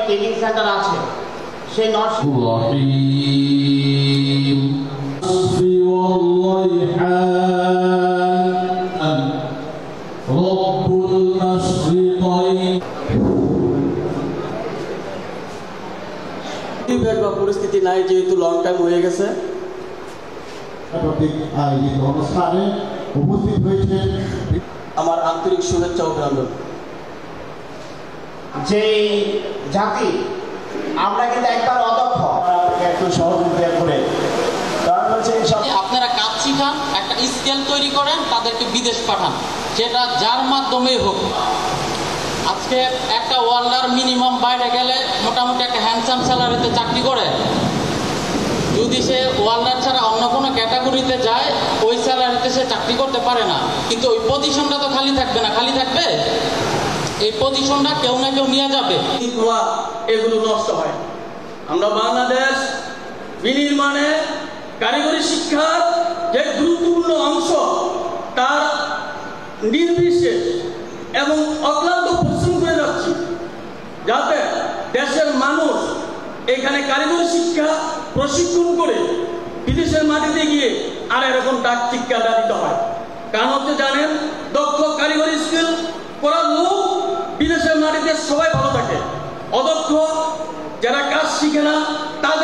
Training centre আছে সেই nursing পরিস্থিতি নাই, যেহেতু লং টাইম হয়ে গেছে। অনুষ্ঠানে উপস্থিত হয়েছেন আমার আন্তরিক শুভেচ্ছা অভিনন্দন। যে জাতি আমরা কিন্তু একবার অদক্ষ, একটু সহযোগিতা করে কারণ হচ্ছে আপনারা কাজ শিখান, একটা স্কেল তৈরি করেন, তাদেরকে বিদেশ পাঠান, সেটা যার মাধ্যমে হোক। আজকে একটা ওয়ার্ল্ডার মিনিমাম বাইরে গেলে মোটামুটি একটা হ্যান্ডসাম স্যালারিতে চাকরি করে। যদি সে ওয়ার্ল্ডার ছাড়া অন্য কোনো ক্যাটাগরিতে যায়, ওই স্যালারিতে সে চাকরি করতে পারে না। কিন্তু ওই পজিশনটা তো খালি থাকবে না, খালি থাকবে এই পজিশনটা কেউ না কেউ নিয়ে যাবে। এগুলো নষ্ট হয়। আমরা বাংলাদেশ বিনির্মাণে কারিগরি শিক্ষার যে গুরুত্বপূর্ণ অংশ, তার নির্বিশেষ এবং অক্লান্ত পরিশ্রম করে যাচ্ছি, যাতে দেশের মানুষ এখানে কারিগরি শিক্ষা প্রশিক্ষণ করে বিদেশের মাটিতে গিয়ে আর এরকম ডাক শিক্ষাটা দিতে হয়। কারণ হচ্ছে জানেন, দক্ষ কারিগরি স্কিল করার লোক বিদেশের মাটিতে সবাই ভালো থাকে, অদক্ষ যারা কাজ শিখে না তাদের